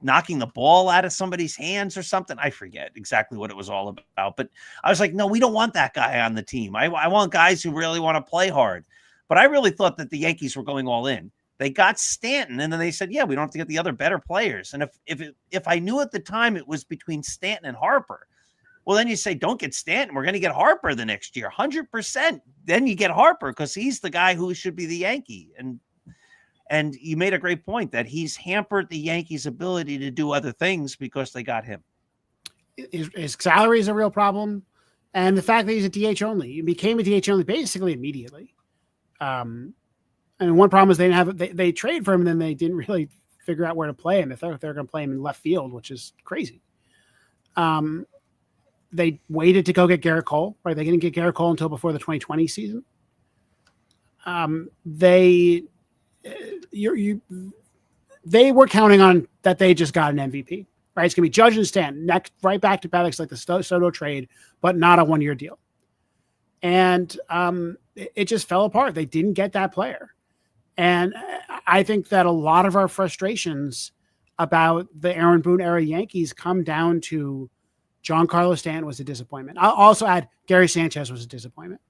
knocking the ball out of somebody's hands or something. I forget exactly what it was all about. But I was like, no, we don't want that guy on the team. I want guys who really want to play hard. But I really thought that the Yankees were going all in. They got Stanton, and then they said, yeah, we don't have to get the other better players. And if I knew at the time it was between Stanton and Harper, well, then you say, don't get Stanton. We're going to get Harper the next year, 100%. Then you get Harper because he's the guy who should be the Yankee. And you made a great point that he's hampered the Yankees' ability to do other things because they got him. His salary is a real problem. And the fact that he's a DH only, he became a DH only basically immediately. And one problem is they trade for him, and then they didn't really figure out where to play him. They thought they were going to play him in left field, which is crazy. They waited to go get Garrett Cole, right? They didn't get Garrett Cole until before the 2020 season. they they were counting on that they just got an MVP, right? It's going to be Judge and Stan next, right back to back like the Soto trade, but not a 1-year deal. And it just fell apart. They didn't get that player. And I think that a lot of our frustrations about the Aaron Boone era Yankees come down to Giancarlo Stanton was a disappointment. I'll also add Gary Sanchez was a disappointment.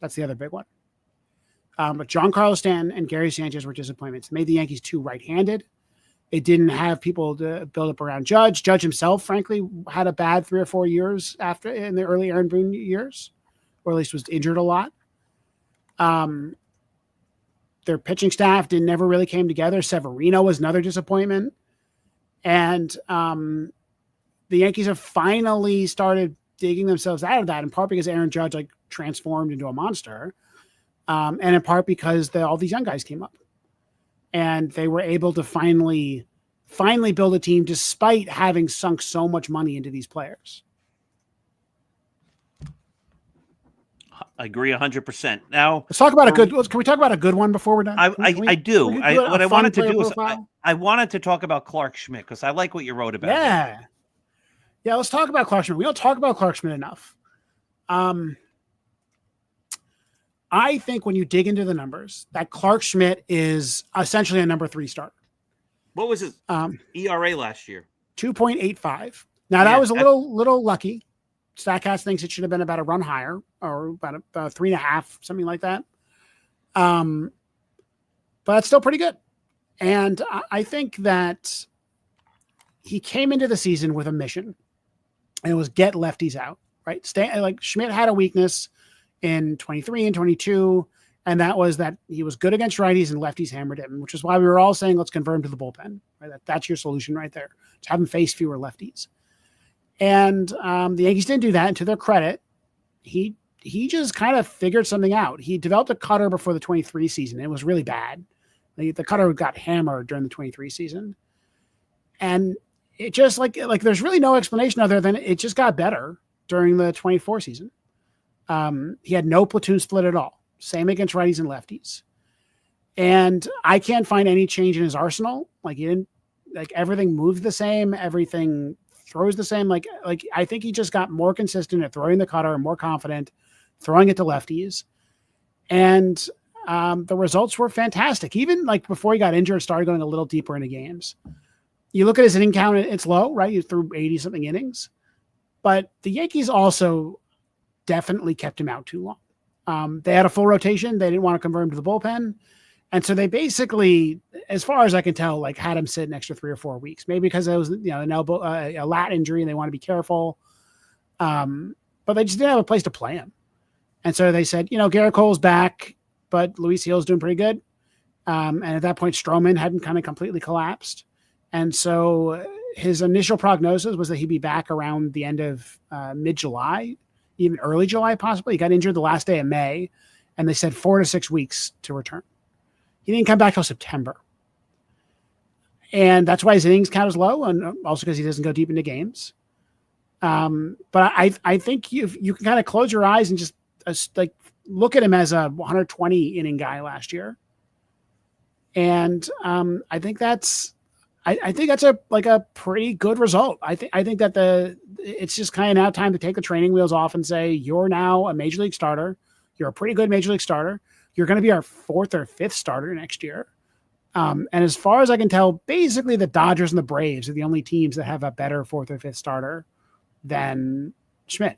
That's the other big one. But Giancarlo Stanton and Gary Sanchez were disappointments. It made the Yankees too right-handed. It didn't have people to build up around Judge. Judge himself, frankly, had a bad 3 or 4 years after in the early Aaron Boone years, or at least was injured a lot. Their pitching staff never really came together. Severino was another disappointment. And the Yankees have finally started digging themselves out of that, in part because Aaron Judge transformed into a monster, and in part because all these young guys came up. And they were able to finally build a team despite having sunk so much money into these players. I agree 100%. Now let's talk about can we talk about a good one before we're done? I do. What I wanted to do is I wanted to talk about Clarke Schmidt because I like what you wrote about. Yeah. Yeah. Let's talk about Clarke Schmidt. We don't talk about Clarke Schmidt enough. I think when you dig into the numbers, that Clarke Schmidt is essentially a number 3 starter. What was his ERA last year? 2.85. Now that was a little lucky. StatCast thinks it should have been about a run higher, or about 3.5, something like that. But it's still pretty good. And I think that he came into the season with a mission, and it was get lefties out, right? Schmidt had a weakness in 23 and 22, and that was that he was good against righties and lefties hammered him, which is why we were all saying, let's convert him to the bullpen. Right? That's your solution right there. To have him face fewer lefties. And the Yankees didn't do that. And to their credit, he just kind of figured something out. He developed a cutter before the 23 season. It was really bad. The cutter got hammered during the 23 season. And it just like there's really no explanation other than it just got better during the 24 season. He had no platoon split at all. Same against righties and lefties. And I can't find any change in his arsenal. Everything moves the same. Everything throws the same. I think he just got more consistent at throwing the cutter and more confident throwing it to lefties. And the results were fantastic. Even before he got injured, started going a little deeper into games. You look at his inning count, it's low, right? He threw 80 something innings, but the Yankees also definitely kept him out too long. They had a full rotation. They didn't want to convert him to the bullpen. And so they basically, as far as I can tell, had him sit an extra 3 or 4 weeks, maybe because it was, an elbow, a lat injury, and they want to be careful. But they just didn't have a place to play him. And so they said, Garrett Cole's back, but Luis Gil's doing pretty good. And at that point, Stroman hadn't kind of completely collapsed. And so his initial prognosis was that he'd be back around the end of mid-July, even early July, possibly. He got injured the last day of May, and they said 4 to 6 weeks to return. He didn't come back till September. And that's why his innings count is low, and also because he doesn't go deep into games. But I think you can kind of close your eyes and just look at him as a 120 inning guy last year. And I think that's a pretty good result. I think that it's just kind of now time to take the training wheels off and say, you're now a major league starter. You're a pretty good major league starter. You're going to be our 4th or 5th starter next year. And as far as I can tell, basically the Dodgers and the Braves are the only teams that have a better 4th or 5th starter than Schmidt.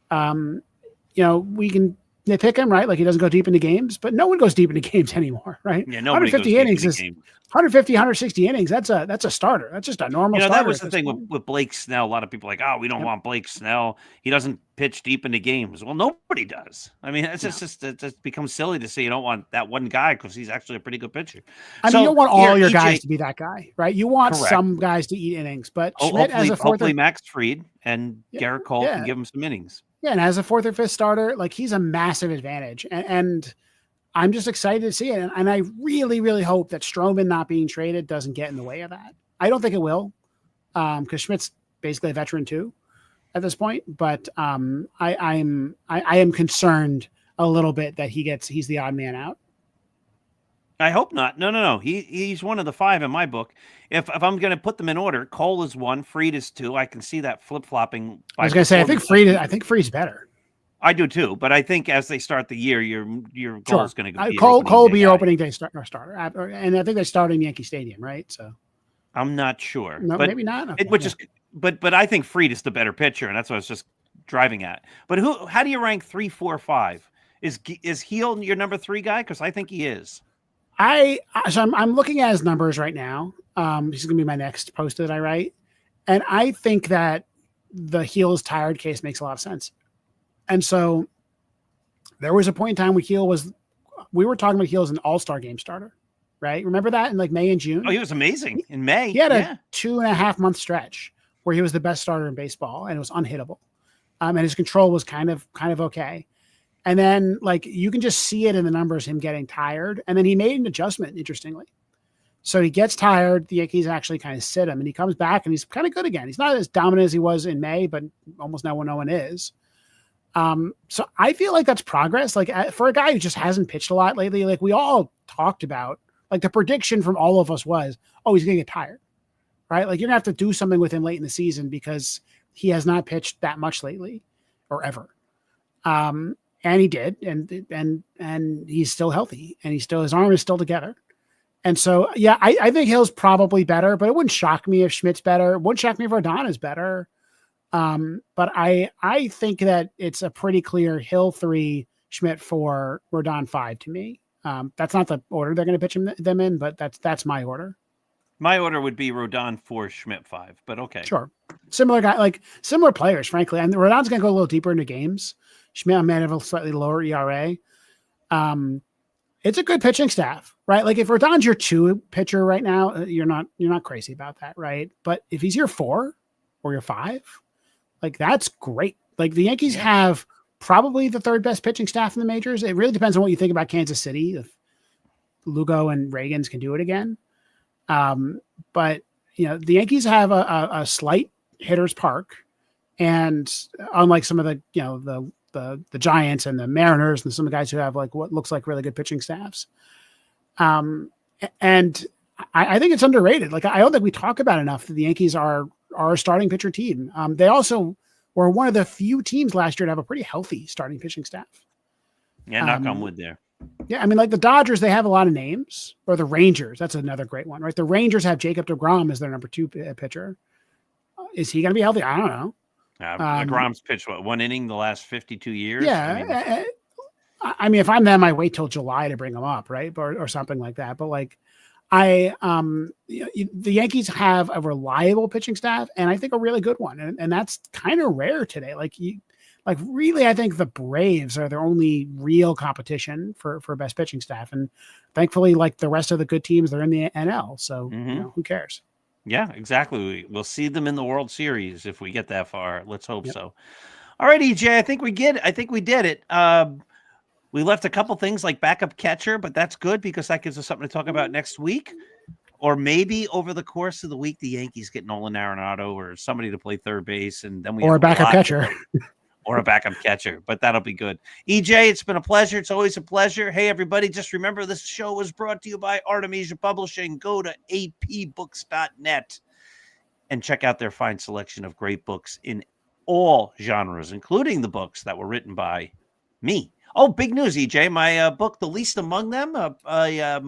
We can nitpick him, right? He doesn't go deep into games, but no one goes deep into games anymore, right? Yeah, nobody 150 innings is 150, 160 innings. That's a starter. That's just a normal starter. That was the thing with Blake Snell. A lot of people are like, we don't want Blake Snell. He doesn't pitch deep into games. Well, nobody does. I mean, it just becomes silly to say you don't want that one guy because he's actually a pretty good pitcher. You don't want all your guys to be that guy, right? You want some guys to eat innings, but Schmidt hopefully Max Fried and Garrett Cole can give him some innings. Yeah, and as a 4th or 5th starter, he's a massive advantage. And I'm just excited to see it. And I really, really hope that Stroman not being traded doesn't get in the way of that. I don't think it will, because Schmidt's basically a veteran too at this point. But I am concerned a little bit that he's the odd man out? I hope not. No. He's one of the 5 in my book. If I'm going to put them in order, Cole is 1, Fried is 2. I can see that flip flopping. I was going to say, I think Fried's better. I do too, but I think as they start the year, your goal is going to be Cole will be your opening day starter, and I think they start in Yankee Stadium, right? So I'm not sure. No, but maybe not. Okay, but I think Fried is the better pitcher, and that's what I was just driving at. But how do you rank 3, 4, 5? Is Heel your number 3 guy? Because I think he is. I'm looking at his numbers right now. This is going to be my next post that I write, and I think that the Heel is tired case makes a lot of sense. And so there was a point in time when we were talking about Heel as an all-star game starter, right? Remember that in like May and June? Oh, he was amazing in May. He had a 2.5 month stretch where he was the best starter in baseball and it was unhittable. And his control was kind of okay. And then like, you can just see it in the numbers, him getting tired. And then he made an adjustment, interestingly. So he gets tired. The Yankees actually kind of sit him and he comes back and he's kind of good again. He's not as dominant as he was in May, but almost no one is. So I feel like that's progress. Like for a guy who just hasn't pitched a lot lately, like we all talked about, like the prediction from all of us was, oh, he's going to get tired, right? Like you're gonna have to do something with him late in the season because he has not pitched that much lately or ever. And he did, and he's still healthy and his arm is still together. And so, yeah, I think Hill's probably better, but it wouldn't shock me if Schmidt's better. It wouldn't shock me if Rodon is better. But I think that it's a pretty clear Hill 3, Schmidt 4, Rodon 5 to me. That's not the order they're going to pitch them in, but that's my order. My order would be Rodon 4, Schmidt 5, but okay. Sure. Similar guy, like similar players, frankly. And Rodon's going to go a little deeper into games. Schmidt might have a slightly lower ERA. It's a good pitching staff, right? Like if Rodon's your 2 pitcher right now, you're not crazy about that, right? But if he's your 4 or your 5, like that's great. Like the Yankees have probably the 3rd best pitching staff in the majors. It really depends on what you think about Kansas City. If Lugo and Reagans can do it again. But the Yankees have a slight hitter's park, and unlike some of the Giants and the Mariners and some of the guys who have like what looks like really good pitching staffs. And I think it's underrated. Like I don't think we talk about enough that the Yankees are a starting pitcher team. They also were one of the few teams last year to have a pretty healthy starting pitching staff. Yeah, knock on wood there. Yeah, I mean, like the Dodgers, they have a lot of names, or the Rangers. That's another great one, right? The Rangers have Jacob deGrom as their number 2 pitcher. Is he going to be healthy? I don't know. deGrom's pitched 1 inning the last 52 years. Yeah, I mean, if I'm them, I wait till July to bring him up, right, or something like that. But like, the Yankees have a reliable pitching staff, and I think a really good one, and that's kind of rare today. Like really, I think the Braves are their only real competition for best pitching staff. And thankfully, like the rest of the good teams, they're in the NL. So who cares? Yeah, exactly. We'll see them in the World Series if we get that far. Let's hope so. All right, EJ, I think we did it. We left a couple things like backup catcher, but that's good because that gives us something to talk about next week. Or maybe over the course of the week, the Yankees get Nolan Arenado or somebody to play third base, and then we or a backup catcher. Or a backup catcher, but that'll be good. EJ, it's been a pleasure. It's always a pleasure. Hey, everybody, just remember this show was brought to you by Artemisia Publishing. Go to apbooks.net and check out their fine selection of great books in all genres, including the books that were written by me. Oh, big news, EJ. My book, The Least Among Them, a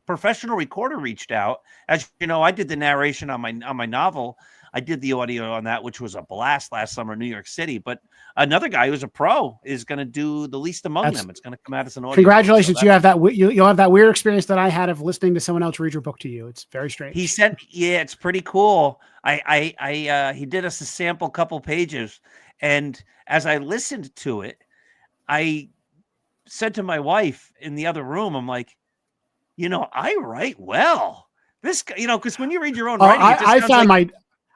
professional recorder reached out. As you know, I did the narration on my novel. I did the audio on that, which was a blast last summer in New York City. But another guy who's a pro is going to do The Least Among Them. It's going to come out as an audio. Congratulations! You have that. You'll have that weird experience that I had of listening to someone else read your book to you. It's very strange. He said, "Yeah, it's pretty cool." He did us a sample couple pages, and as I listened to it, I said to my wife in the other room, "I'm like, I write well. This, because when you read your own writing,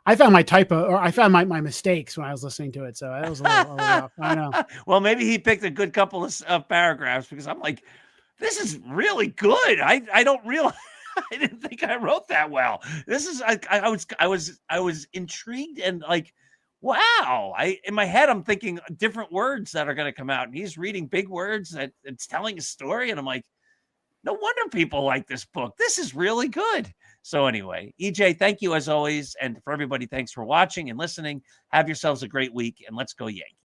I found my typo, or I found my mistakes when I was listening to it. So that was a little rough. I know. Well, maybe he picked a good couple of paragraphs because I'm like, this is really good. I don't realize I didn't think I wrote that well. This is I was intrigued and like wow. In my head, I'm thinking different words that are going to come out. And he's reading big words that it's telling a story. And I'm like, no wonder people like this book. This is really good. So anyway, EJ, thank you as always. And for everybody, thanks for watching and listening. Have yourselves a great week, and let's go Yankees.